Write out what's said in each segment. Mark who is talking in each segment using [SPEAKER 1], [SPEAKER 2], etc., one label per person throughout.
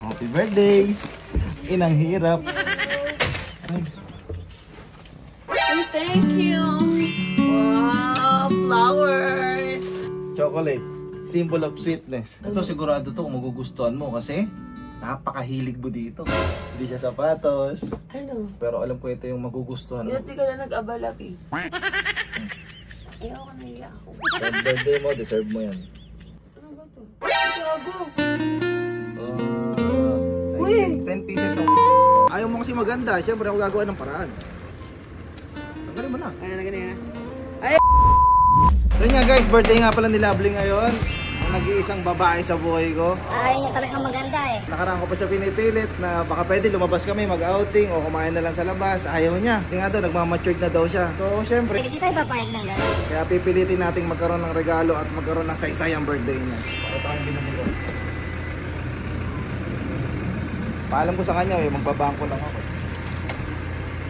[SPEAKER 1] Happy birthday! Inang hirap.
[SPEAKER 2] Ay, thank you! Wow, flowers!
[SPEAKER 1] Chocolate, symbol of sweetness. Ito sigurado to kung magugustuhan mo kasi napakahilig mo dito. Hindi siya sapatos.
[SPEAKER 2] Ano?
[SPEAKER 1] Pero alam ko ito yung magugustuhan mo.
[SPEAKER 2] Hindi ka na nag-abala, Pi. Ayaw ka na iya ako.
[SPEAKER 1] Sa birthday mo, deserve mo yan.
[SPEAKER 2] Ano ba to? Gago!
[SPEAKER 1] Oh,
[SPEAKER 2] Uy!
[SPEAKER 1] 10 pieces ng ayaw mo kasi maganda. Siyempre ako gagawa ng paraan. Tanggalin mo na.
[SPEAKER 2] Ano na ganyan?
[SPEAKER 1] So nga guys, birthday nga pala ni Lovely ngayon. Ang nag-iisang babae sa buhay ko.
[SPEAKER 3] Ay, talagang maganda eh.
[SPEAKER 1] Nakaraan ko pa siya pinipilit na baka pwede lumabas kami, mag-outing o kumain na lang sa labas. Ayaw niya. Kasi nga daw, nagmamatured na daw siya. So syempre,
[SPEAKER 3] Hindi tayo papayag ng gano'n.
[SPEAKER 1] kaya pipilitin nating magkaroon ng regalo at magkaroon ng saysay ang birthday niya. Ito ang binili ko. Paalam ko sa kanya, magbabangko lang ako.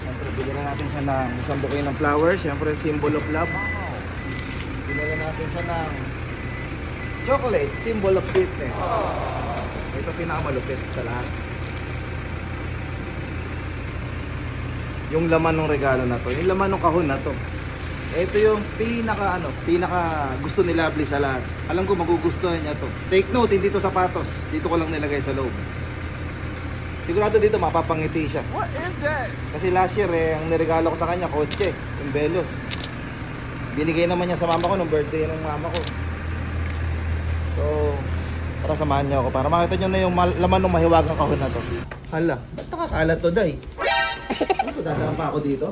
[SPEAKER 1] Siyempre, bigyan natin siya ng isang bouquet ng flowers. Siyempre, symbol of love. Bigyan natin siya ng chocolate, symbol of sweetness. Ito pinakamalupit sa lahat. Yung laman ng regalo na to, yung laman ng kahon na to. Ito yung pinaka gusto ni Lovely sa lahat. Alam ko magugustuhan niya to. Take note, hindi to sapatos. Dito ko lang nilagay sa loob. Sigurado dito mapapangiti siya. What is that? Kasi last year ang niregalo ko sa kanya kotse, yung Velos. Binigay naman niya sa mama ko nung birthday ng mama ko. So, para samahan niyo ako para makita niyo na yung laman ng mahiwagang kahon na to. Hala, ba't nakakalat to, Day? Ano to, dadaan pa ako dito?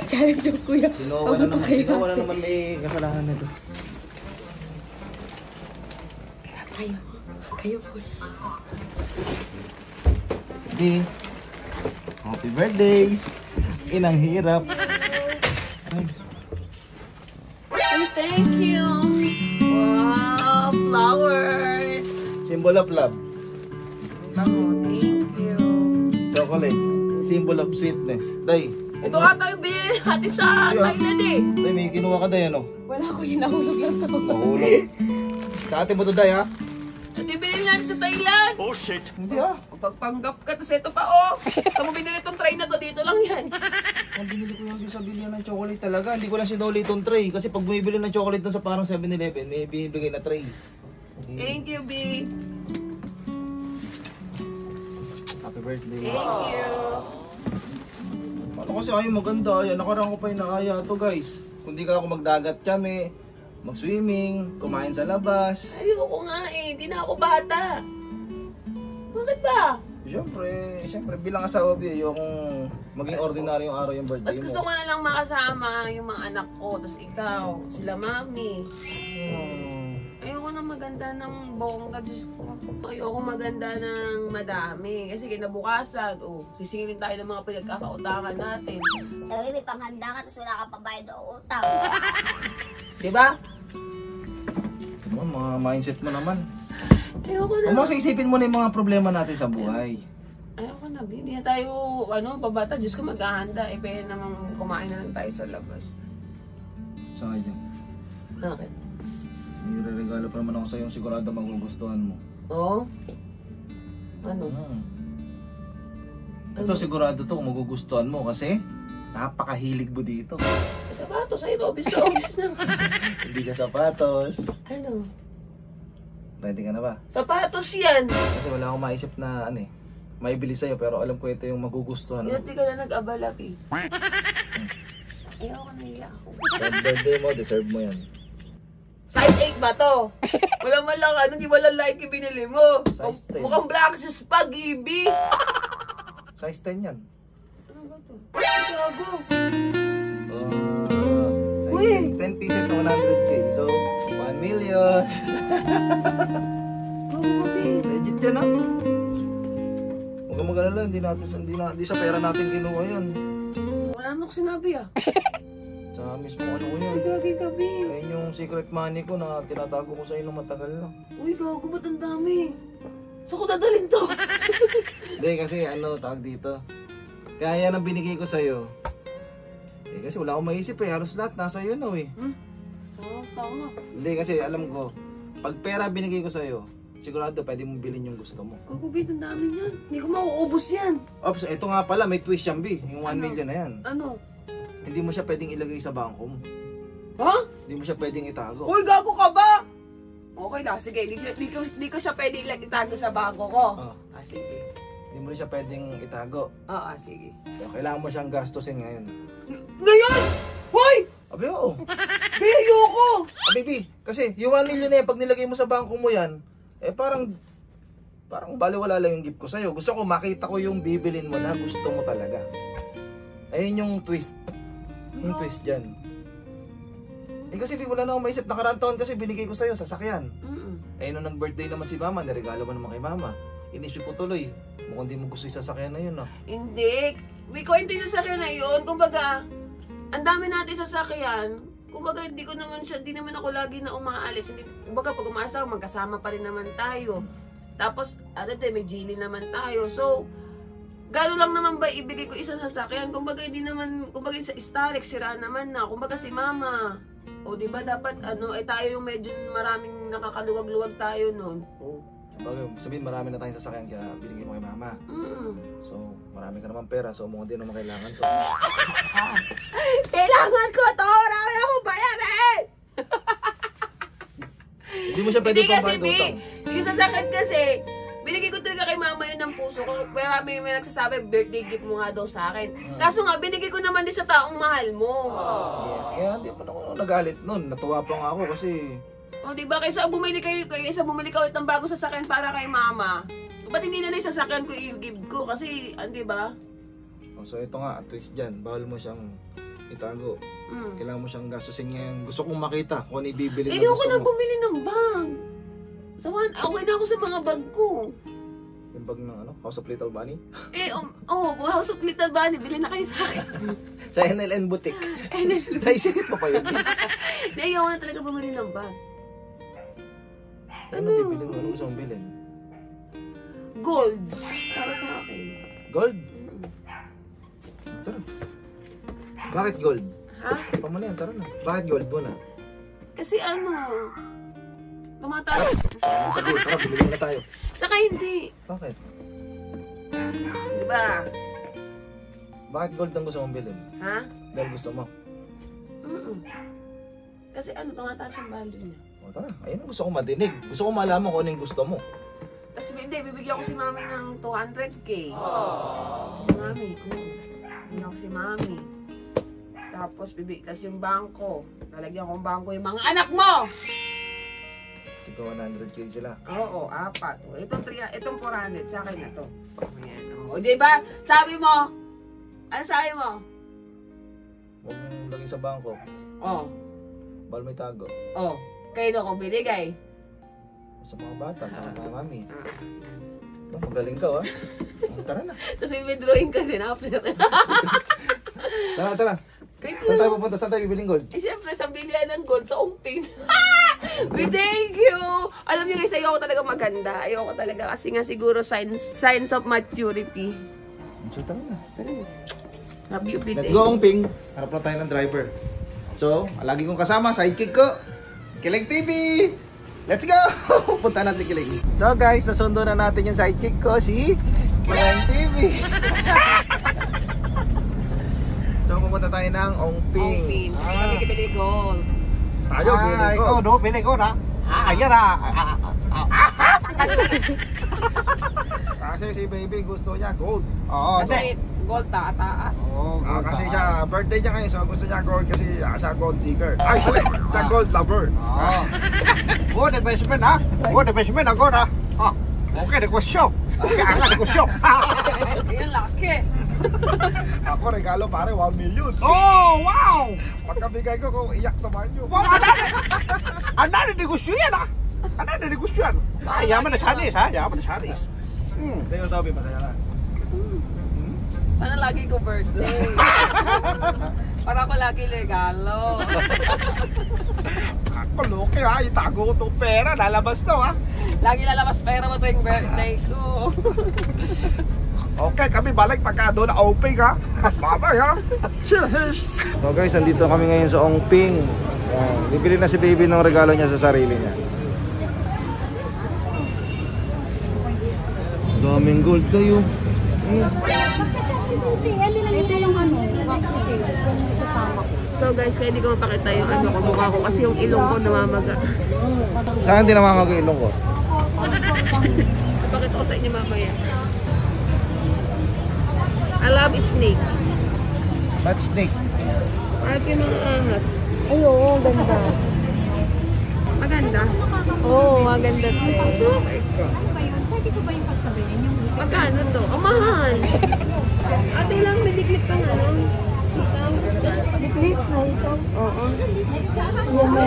[SPEAKER 2] Challenge yung kuya.
[SPEAKER 1] Sino wala naman may kasalanan nito.
[SPEAKER 2] Kayo po.
[SPEAKER 1] Happy birthday! Inang hirap.
[SPEAKER 2] Ay, thank you! Wow, flowers!
[SPEAKER 1] Symbol of love.
[SPEAKER 2] Bango, thank you.
[SPEAKER 1] Chocolate. Symbol of sweetness. Day.
[SPEAKER 2] Ito ata yung binili natin sa Thailand eh.
[SPEAKER 1] Day, may kinuha ka, Day, ano?
[SPEAKER 2] Wala ko yun, nahulog lang to.
[SPEAKER 1] Mahulog. Sa atin mo to, Day, ha?
[SPEAKER 2] Ito yung binili natin sa Thailand.
[SPEAKER 4] Oh shit!
[SPEAKER 1] Hindi, ha?
[SPEAKER 2] Pagpanggap ka, tapos ito pa oh. Kung mo binili itong tray na to, dito lang yan.
[SPEAKER 1] Ang binili ko yung sa bilihan ng chocolate talaga. Hindi ko lang sinuli itong tray. Kasi pag bumibili ng chocolate dun sa parang 7-Eleven, may binibigay na tray.
[SPEAKER 2] Thank you, B.
[SPEAKER 1] Happy birthday.
[SPEAKER 2] Thank you.
[SPEAKER 1] Ano kasi ayaw maganda. Yan, nakaraan ko pa yung nakaya to, guys. Kung di ka ako magdagat kami, mag-swimming, kumain sa labas.
[SPEAKER 2] Ayoko nga eh, hindi na ako bata. Bakit ba?
[SPEAKER 1] Siyempre bilang asawa, yung maging ordinary yung araw yung birthday
[SPEAKER 2] Mas
[SPEAKER 1] mo.
[SPEAKER 2] gusto ko na lang makasama yung mga anak ko, tapos ikaw, sila mami. Ayoko na maganda ng bongga, Diyos ko. Ayoko maganda ng madami. Kasi kinabukasan, sisingilin tayo ng mga pinagkakautangan natin.
[SPEAKER 3] Sabi, may panghanda ka, tapos wala ka pabayad o utang.
[SPEAKER 2] Diba?
[SPEAKER 1] Mga mindset mo naman.
[SPEAKER 2] Ayoko na.
[SPEAKER 1] Kasi isipin mo na yung mga problema natin sa buhay.
[SPEAKER 2] Ayoko na. Hindi na tayo, pabata. Diyos ko maghahanda. Pwede namang kumain na lang tayo sa labas.
[SPEAKER 1] Saka dyan.
[SPEAKER 2] Bakit?
[SPEAKER 1] May regalo pa naman ako sa'yo yung sigurado magugustuhan mo.
[SPEAKER 2] Oo? Ano?
[SPEAKER 1] Ito sigurado to kung magugustuhan mo kasi napakahilig mo dito.
[SPEAKER 2] Sapatos, ayun, obvious na obvious na.
[SPEAKER 1] Hindi siya sapatos.
[SPEAKER 2] Ano?
[SPEAKER 1] Ready ka na ba?
[SPEAKER 2] Sapatos yan!
[SPEAKER 1] Kasi wala akong maisip na maibili sa'yo pero alam ko ito yung magugustuhan mo.
[SPEAKER 2] Hindi ka na nag-abala, Pi. Ayaw ka na iya ako.
[SPEAKER 1] Sa birthday mo, deserve mo yan.
[SPEAKER 2] Size 8 ba to? Wala man lang, hindi wala like binili mo.
[SPEAKER 1] Size 10.
[SPEAKER 2] Mukhang black sa spaghetti.
[SPEAKER 1] Size 10 yan.
[SPEAKER 2] Ano ba to? Gago.
[SPEAKER 1] Size
[SPEAKER 2] Uy!
[SPEAKER 1] 10 pieces na 100k. So, 1 million.
[SPEAKER 2] Gago, Pi.
[SPEAKER 1] Legit yan, ha? Huwag kang mag-alala, hindi sa pera natin kinuha yan.
[SPEAKER 2] Wala naman ako sinabi ah.
[SPEAKER 1] Sa mismo ano ko yan.
[SPEAKER 2] Gagi ka, Pi.
[SPEAKER 1] Ayun yung secret money ko na tinatago ko sa'yo nung matagal na.
[SPEAKER 2] Uy, gago, ba't ang dami? Saan ko dadalhin to?
[SPEAKER 1] Hindi kasi tawag dito. Kaya yan ang binigay ko sa'yo. Kasi wala akong maisip halos lahat nasa iyo na
[SPEAKER 2] Oo, tama.
[SPEAKER 1] Hindi kasi alam ko, pag pera binigay ko sa'yo, sigurado pwede mong bilhin yung gusto mo.
[SPEAKER 2] Kukubit ang dami yan. Hindi ko mauubos yan.
[SPEAKER 1] Ops, ito nga pala, may twist yan, B. Yung 1
[SPEAKER 2] Ano?
[SPEAKER 1] million na yan.
[SPEAKER 2] Ano?
[SPEAKER 1] Hindi mo siya pwedeng ilagay sa bangko mo.
[SPEAKER 2] Ha?
[SPEAKER 1] Hindi mo siya pwedeng itago.
[SPEAKER 2] Uy, gago ka ba? Okay na, sige. Di ko siya pwede itago sa bago ko.
[SPEAKER 1] Oh.
[SPEAKER 2] Sige.
[SPEAKER 1] Hindi mo rin siya pwedeng itago.
[SPEAKER 2] Oo, sige.
[SPEAKER 1] So, kailangan mo siyang gastusin ngayon.
[SPEAKER 2] Ngayon! Hoy!
[SPEAKER 1] Abi, oo.
[SPEAKER 2] Kaya ayoko!
[SPEAKER 1] Abi, B, kasi yung 1 million na yan, pag nilagay mo sa bangko mo yan, eh parang baliwala lang yung gift ko sa'yo. Gusto ko makita ko yung bibilin mo na gusto mo talaga. Ayun yung twist. Yung twist dyan. Eh kasi B, wala na akong maisip. Nakaraan taon kasi binigay ko sa'yo, sasakyan. Eh nung nag-birthday naman si mama, niregalo mo naman kay mama. Inisip ko tuloy. Mukhang di mo gusto yung sasakyan na yun, no?
[SPEAKER 2] Hindi. May kwento yung sasakyan na yun. Kumbaga, ang dami natin sasakyan. Kumbaga, di naman ako lagi na umaalis. Hindi, kumbaga, pag umaasa ako, magkasama pa rin naman tayo. Tapos, may Jilly naman tayo. So, gano'n lang naman ba ibigay ko isang sasakyan? Kumbaga, hindi naman, kumbaga, sa Starrex, sira naman na. Kumbaga, si mama. O, di ba dapat, tayo yung medyo maraming nakakaluwag-luwag tayo nun. O.
[SPEAKER 1] Sabihin, marami na tayong sasakyan kaya binigay mo kay mama. So, marami ka naman pera. So, mukhang di naman kailangan to.
[SPEAKER 2] Kailangan ko to! Marami akong bayarin!
[SPEAKER 1] Hindi mo siya pwede pambayad utang.
[SPEAKER 2] Yung sasakyan kasi, binigay ko talaga kay mama yun ng puso ko. Marami may nagsasabi, birthday gift mo nga daw sa akin. Kaso nga, binigay ko naman din sa taong mahal mo.
[SPEAKER 1] Yes, kaya hindi mo na ako nagalit nun. Natuwa pa nga ako kasi...
[SPEAKER 2] O, diba? Kaysa bumili ka ulit ng bago sasakyan para kay mama. Ba't hindi na yung sasakyan ko i-give ko? Kasi, diba?
[SPEAKER 1] Oh, so, ito nga, at least dyan, bawal mo siyang itago. Kailangan mo siyang gastusin ngayon. Gusto kong makita kung ano ibibili na gusto mo.
[SPEAKER 2] Ayoko na bumili ng bag. Okay na ako sa mga bag ko.
[SPEAKER 1] Yung bag ng House of Little Bunny?
[SPEAKER 2] House of Little Bunny, bili na kayo sa akin.
[SPEAKER 1] Sa NLN Boutique. Naisipit mo pa yun.
[SPEAKER 2] Hindi, ayoko na talaga bumili ng bag.
[SPEAKER 1] Ano bibili mo? Ano gusto mong bilhin?
[SPEAKER 2] Gold. Para sa akin.
[SPEAKER 1] Gold? Tara. Bakit gold?
[SPEAKER 2] Ha?
[SPEAKER 1] Pamana yan, tara na. Bakit gold mo na?
[SPEAKER 2] Kasi tumataas.
[SPEAKER 1] Sa gold, tara, bilhin na tayo.
[SPEAKER 2] Tsaka hindi.
[SPEAKER 1] Bakit?
[SPEAKER 2] Diba?
[SPEAKER 1] Bakit gold ang gusto mong bilhin?
[SPEAKER 2] Ha?
[SPEAKER 1] Dahil gusto mo.
[SPEAKER 2] Kasi tumataas yung value niya.
[SPEAKER 1] O tara, ayun ang gusto ko madinig. Gusto ko malaman kung ano yung gusto mo.
[SPEAKER 2] Kasi hindi, bibigyan ko si mami ng 200k. Mami, bibigyan ko si mami. Tapos yung bangko. Lalagyan ko ang bangko yung mga anak mo!
[SPEAKER 1] Ikaw 100k sila.
[SPEAKER 2] Oo, 4. Itong 400, sa akin na to. Ayan, o, diba? Sabi mo? Ano sabi mo?
[SPEAKER 1] Huwag mong lagay sa bangko.
[SPEAKER 2] Oh.
[SPEAKER 1] Bawal may tago.
[SPEAKER 2] Oh. Kayo ko binigay.
[SPEAKER 1] Sa mga bata, sa mga mami. Magaling ka, ha? Tara na.
[SPEAKER 2] Tapos i-withdrawing ka din after.
[SPEAKER 1] Tara. Saan tayo pupunta? Saan tayo bibiling gold?
[SPEAKER 2] Siyempre, sa bilihan ng gold sa umpin. Thank you! Alam niyo guys, ayoko talaga maganda. Ayoko talaga kasi nga siguro signs of maturity.
[SPEAKER 1] So, tara na.
[SPEAKER 2] Happy birthday.
[SPEAKER 1] Let's go, Ongping. Harap na tayo ng driver. So, lagi kong kasama, sidekick ko, Kilig TV! Let's go! Punta natin si Kilig. So guys, nasundo na natin yung sidekick ko, si Kilig TV. So, pupunta tayo ng Ongping.
[SPEAKER 2] Kami bili gold.
[SPEAKER 1] Tayo, bili ko.
[SPEAKER 4] Ikaw, no? Bili ko na. Ayan na.
[SPEAKER 1] Kasi si baby gusto niya gold.
[SPEAKER 4] Oo,
[SPEAKER 2] Kasi gold taas.
[SPEAKER 1] Kasi siya, birthday niya ngayon, so gusto niya gold kasi siya gold digger. Ay, mali! Siya gold lover.
[SPEAKER 4] Good investment, ha? Good investment ako na. Okay, negosyo. Okay, negosyo.
[SPEAKER 2] Yan, laki.
[SPEAKER 1] Ako, regalo pare, 1 million.
[SPEAKER 4] Oh, wow!
[SPEAKER 1] Pagkabigay ko, kung iyak sa banyo.
[SPEAKER 4] Wow, ano na negosyo yan, ha? Ano na negosyo yan? Yaman na Chinese, ha? Yaman na Chinese.
[SPEAKER 1] Tingnan daw, masaya na.
[SPEAKER 2] Sana lagi ko birthday. Para ko lagi regalo.
[SPEAKER 4] Ako, loke, ha? Itago ko itong pera. Lalabas to, ha?
[SPEAKER 2] Lagi lalabas pera mo tuwing birthday ko.
[SPEAKER 4] Okay, kami balik pagka doon na open, ha? Bye-bye, ha? Cheers!
[SPEAKER 1] So guys, nandito kami ngayon sa Ongping. Bibili na si baby ng regalo niya sa sarili niya. Daming gold tayo.
[SPEAKER 3] Ito yung ano, waxy kung isasama ko.
[SPEAKER 2] So guys, kaya hindi ko mapakita yung ano ko, mukha ko kasi yung ilong ko namamaga.
[SPEAKER 1] Saan din naman ako ilong ko?
[SPEAKER 2] Pakita ko sa inyo mamaya. I love it snake.
[SPEAKER 1] That snake.
[SPEAKER 2] Parang yung mga ahas.
[SPEAKER 3] Ay, oo, ganda.
[SPEAKER 2] Maganda.
[SPEAKER 3] Oo, maganda to.
[SPEAKER 2] Oh my God.
[SPEAKER 3] Pwede ko ba yung pagsabihin? Yung
[SPEAKER 2] Magkano to? Ang mahal. Ate lang, may diklit kang ano.
[SPEAKER 3] diklit na ito.
[SPEAKER 2] Oo.
[SPEAKER 3] Yan na.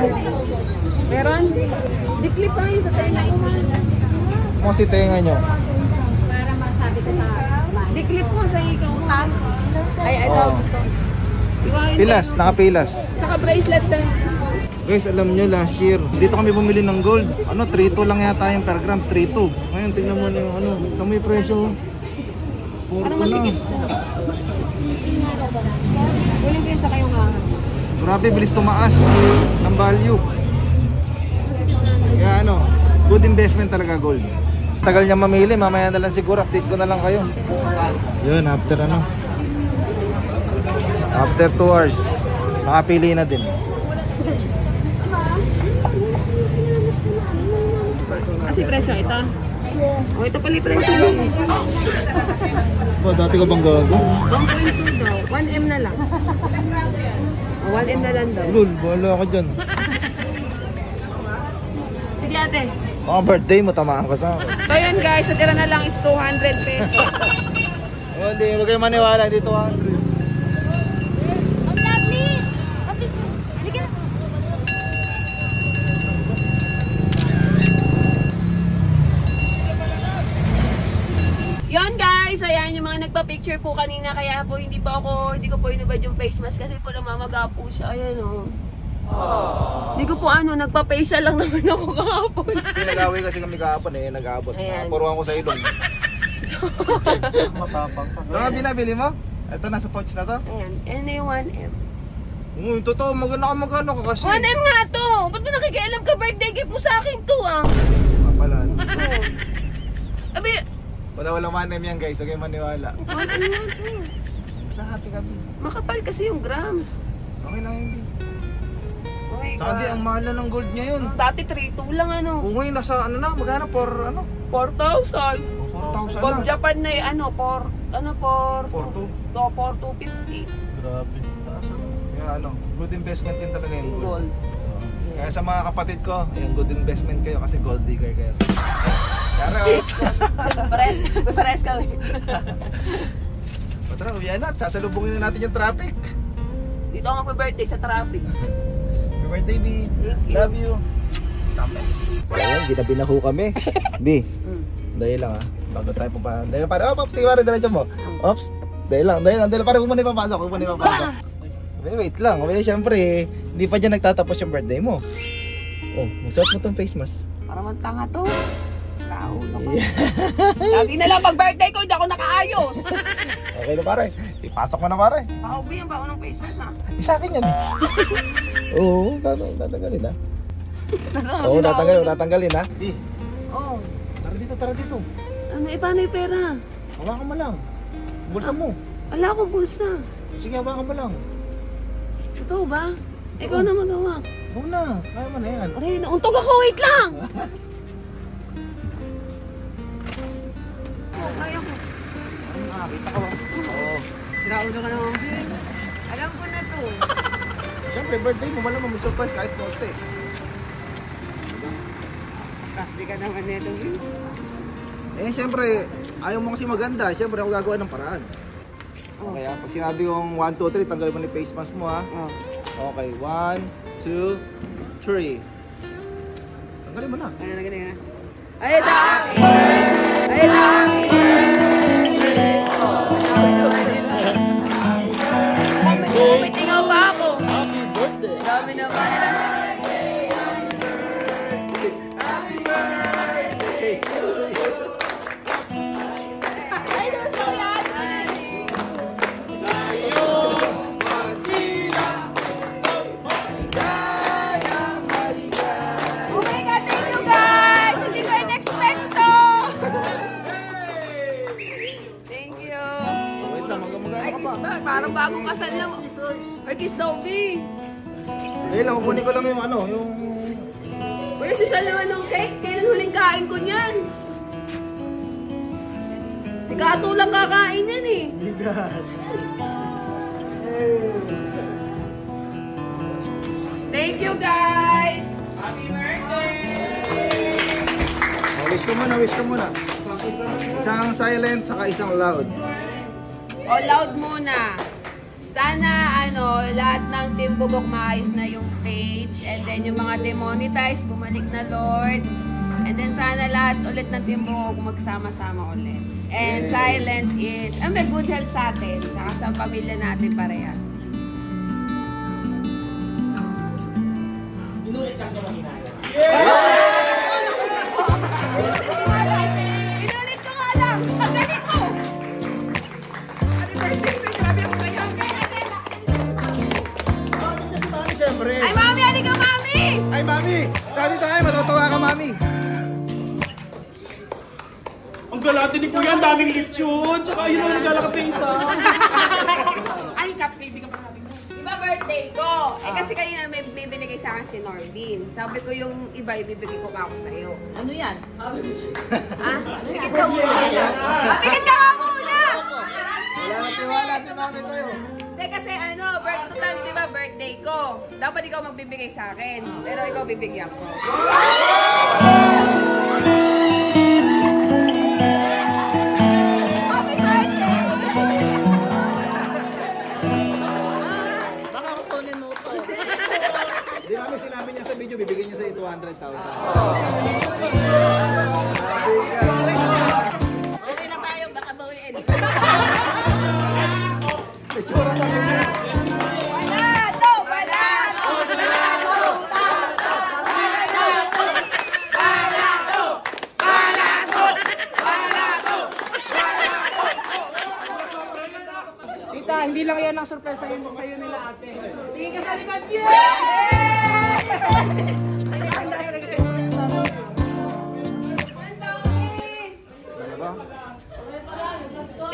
[SPEAKER 2] Meron? Diklit pa yun sa tenga ko.
[SPEAKER 1] Kung si tenga nyo.
[SPEAKER 3] Para masabi ko sa bahay.
[SPEAKER 2] Diklit po sa ikaw.
[SPEAKER 3] Ay,
[SPEAKER 1] Oo.
[SPEAKER 2] Iwain
[SPEAKER 1] Pilas, nakapilas.
[SPEAKER 2] Saka bracelet din.
[SPEAKER 1] Guys, alam nyo last year, dito kami bumili ng gold. Ano, 3.2 lang yata yung per grams, 3.2. Ngayon, tingnan mo na yung ano, tingnan mo yung presyo.
[SPEAKER 2] Parang
[SPEAKER 1] Puro na.
[SPEAKER 2] masikip. Huling din sa kayong ahas.
[SPEAKER 1] Grabe, bilis tumaas ng value. Kaya ano, good investment talaga gold. Tagal niya mamili, mamaya na lang siguro, update ko na lang kayo. Yun, after ano. After 2 hours, makapili na din.
[SPEAKER 2] Kasi presyo ito. O ito pala yung presyo din.
[SPEAKER 1] Dati ko bang gago?
[SPEAKER 2] 1.2 daw. 1M na lang. O 1M na lang daw.
[SPEAKER 1] Lul, bahala ka dyan.
[SPEAKER 2] Sige ate.
[SPEAKER 1] Mga birthday mo, tamaan ka sa akin.
[SPEAKER 2] So yun guys, natira na lang is 200 pesos.
[SPEAKER 1] Hindi, huwag kayo maniwala, dito 200.
[SPEAKER 3] Ang lovely! Kapitso. Halika na.
[SPEAKER 2] Yun guys, ayan yung mga nagpa-picture po kanina. Kaya po hindi ko po inubad yung face mask kasi po namamaga po siya. Ayan o. Hindi ko po nagpa-facial lang naman ako kahapon.
[SPEAKER 1] Nag-away kasi kami kahapon nag-aabot.
[SPEAKER 2] Ayan.
[SPEAKER 1] Puruan ko sa ilong. Matapang ka. Ito nga binabili mo? Ito, nasa pouch na to?
[SPEAKER 2] Ayan, yan na yung 1M.
[SPEAKER 1] Totoo, magkano ka kasi.
[SPEAKER 2] 1M nga to! Ba't mo nakikialam ka? Birthday gift mo sa akin to ah!
[SPEAKER 1] Mapalan.
[SPEAKER 2] Abi,
[SPEAKER 1] Walang 1M yan guys, huwag kayo maniwala.
[SPEAKER 2] 1M nga to.
[SPEAKER 1] Basta happy kami.
[SPEAKER 2] Makapal kasi yung grams.
[SPEAKER 1] Okay lang hindi.
[SPEAKER 2] Okay,
[SPEAKER 1] Saka di, ang mahal na ng gold niya yun.
[SPEAKER 2] dati 3.2 lang
[SPEAKER 1] Kung ngayon nasa ano na, magkano for ano?
[SPEAKER 2] 4,000.
[SPEAKER 1] 4,000
[SPEAKER 2] Pag
[SPEAKER 1] na.
[SPEAKER 2] Japan na for
[SPEAKER 1] 4,2.
[SPEAKER 2] 4,250.
[SPEAKER 1] Grabe. Kaya good investment din talaga yung gold.
[SPEAKER 2] Gold.
[SPEAKER 1] Kaya sa mga kapatid ko, good investment kayo kasi gold digger kayo. Kaya
[SPEAKER 2] Pares kami.
[SPEAKER 1] Tara, uwian na. Sasalubungin na natin yung traffic.
[SPEAKER 2] Dito ako mag-birthday sa traffic.
[SPEAKER 1] Happy birthday, B.
[SPEAKER 2] Thank you.
[SPEAKER 1] Love you. Ayan, ginabi na ho kami. B, dahil lang bago tayo pupunta. Dahil para, Ops, sige pare, dala mo. Ops, dahil lang, pare, huwag mo na ipapasok, Wait lang, syempre, hindi pa dyan nagtatapos yung birthday mo. Oh, magsuot mo tong face mask.
[SPEAKER 2] Para man tanga to. Kaon ako. Lagi na lang pag-birthday ko, hindi ako nakaayos.
[SPEAKER 1] Okay na pare, ipasok mo na pare.
[SPEAKER 2] Paubi ang baon ng face mask ha.
[SPEAKER 1] Isa akin yan. Oo, tatanggalin ha. Oo, tatanggalin ha.
[SPEAKER 2] Oh.
[SPEAKER 1] Tara dito.
[SPEAKER 2] Ano, paano yung pera?
[SPEAKER 1] Hawakan mo lang. Bulsa mo.
[SPEAKER 2] Wala akong bulsa.
[SPEAKER 1] Sige, hawakan mo lang.
[SPEAKER 2] Totoo ba? Ikaw na magawa.
[SPEAKER 1] Oo na, kaya mo na yan.
[SPEAKER 2] Aray, nauntog ako, wait lang! Kaya ko.
[SPEAKER 1] Kita ko. Oo.
[SPEAKER 2] Siraulo ka naman. Alam ko na to.
[SPEAKER 1] Siyempre, birthday mo, malamang may surprise kahit konti.
[SPEAKER 2] Plastic ka naman nito.
[SPEAKER 1] Siyempre, ayaw mo kasi maganda. Siyempre, ako gagawa ng paraan. Okay, pag sinabi kong 1, 2, 3, tanggalin mo na yung face mask mo, ha? Okay, 1, 2, 3. Tanggalin mo na.
[SPEAKER 2] Ganyan. Ay, dami! Ay, dami! Kumitingaw pa ako. Happy birthday! Dami naman. Ay, naman sa yan! Oh my God, thank you guys! Hindi ko in-expect to! Parang bagong kasal lang. Ay, kiss daw, B.
[SPEAKER 1] Eh lang, kukunin ko lang yung ano, yung...
[SPEAKER 2] Uy, social naman ng cake. Kailan huling kain ko niyan? Si Kato lang kakain yan eh. Thank you, guys! Happy birthday!
[SPEAKER 1] Wish ko muna, wish ko muna. Isang silent, saka isang loud.
[SPEAKER 2] O, loud muna. Sana, lahat ng Team Bugok maayos na yung page. And then, yung mga demonetize, bumalik na, Lord. And then, sana lahat ulit ng Team Bugok magsama-sama ulit. And silent is, may good health sa atin. Saka sa pamilya natin parehas. Inulit lang naman inayo. Inulit ko nga lang! Pagdalit mo! Happy birthday! Grabe ako kayo!
[SPEAKER 1] Siyempre.
[SPEAKER 2] Ay, Mami! Halika, Mami!
[SPEAKER 1] Ay, Mami! Dati tayo, matutuwa ka, Mami.
[SPEAKER 5] Ang galante ni Kuya, ang daming lechon. Tsaka yun ang naglalakad ng isa. Ay, kapibi ka pa namin.
[SPEAKER 2] Diba birthday ko? Eh kasi kanina may binigay sa akin si Norbin. Sabi ko yung iba, ibibigay ko pa ako sa'yo. Ano yan? Ha? Pikit ka muna. Pikit ka nga muna!
[SPEAKER 1] Wala na tiwala si Mami sa'yo.
[SPEAKER 2] Hindi kasi total, diba birthday ko. Dapat ikaw magbibigay sa akin. Pero ikaw bibigyan ko. Happy birthday!
[SPEAKER 1] Hindi namin sinabi niya sa video, bibigyan niya sa'yo 200,000.
[SPEAKER 3] Okay na tayo, baka bawiin.
[SPEAKER 5] Tita, hindi lang yan ang sorpresa sa'yo nila ate. Tingin ka sa likod.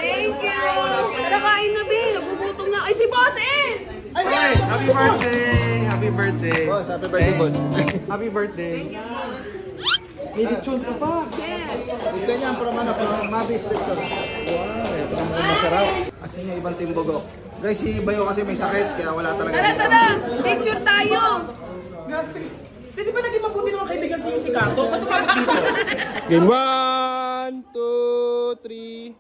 [SPEAKER 2] Thank you! Nakain na, Bill. Nagugutom na. Ay, si Boss S!
[SPEAKER 5] Hey, happy birthday! Happy birthday!
[SPEAKER 1] Boss, happy birthday, boss.
[SPEAKER 5] Happy birthday! May lechon ka pa!
[SPEAKER 2] Yes!
[SPEAKER 1] Ito niya, from Mabis Restaurant. Wow, masarap. Kasi niya ibang Team Bugok. Guys, si Bayo kasi may sakit, kaya wala talaga.
[SPEAKER 2] Tara! Picture tayo!
[SPEAKER 5] Hindi ba naging mabuti naman kaibigan si Kato? Ba't tumapit dito? Game 1, 2, 3.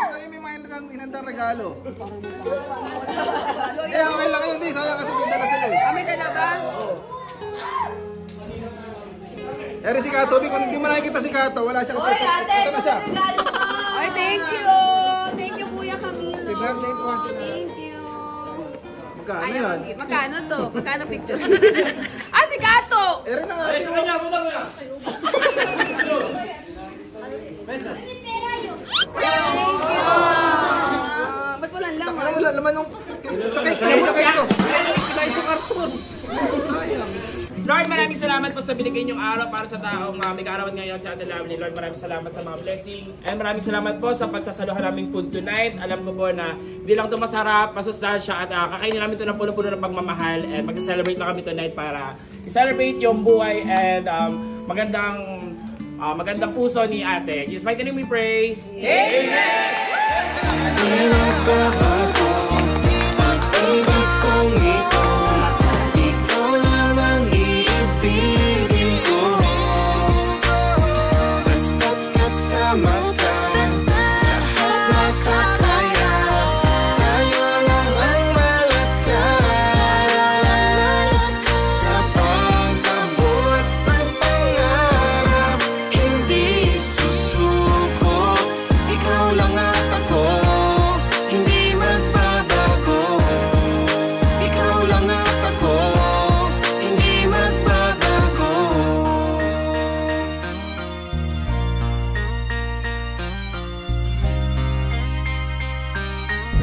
[SPEAKER 1] Sa'yo may mga inandang regalo. Eh, okay lang yun, di. Sayang kasi may dala sila eh.
[SPEAKER 2] Kami dala ba?
[SPEAKER 1] Eri si Kato, kung hindi mo nakikita si Kato, wala siyang
[SPEAKER 2] Oy, ate!
[SPEAKER 1] Ito na siya.
[SPEAKER 2] Regalo ka! Ay, thank you! Thank you, Kuya Camilo!
[SPEAKER 1] Happy birthday po.
[SPEAKER 2] Thank you!
[SPEAKER 1] Magkano yan?
[SPEAKER 2] Magkano to? Magkano picture? Si Kato!
[SPEAKER 1] Eri na nga.
[SPEAKER 5] Ay, kanya, punta mo na!
[SPEAKER 2] Thank you! Ba't walang
[SPEAKER 1] Taka
[SPEAKER 2] laman?
[SPEAKER 1] na, wala laman nung... Sa cake to, sa cake to. Sayang.
[SPEAKER 5] Lord, maraming salamat po sa binigay niyong araw para sa taong may kaarawan ngayon sa Ate Lovely. Lord, maraming salamat sa mga blessing. And maraming salamat po sa pagsasaluhan naming food tonight. Alam ko po na hindi lang ito masarap, masustansya at kakainin namin ito ng puno-puno ng pagmamahal. And mag-celebrate na kami tonight para i-celebrate yung buhay and magandang puso ni Ate. In Jesus' mighty name we pray. Amen!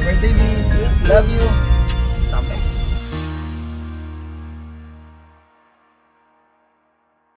[SPEAKER 1] Birthday, baby. Love you.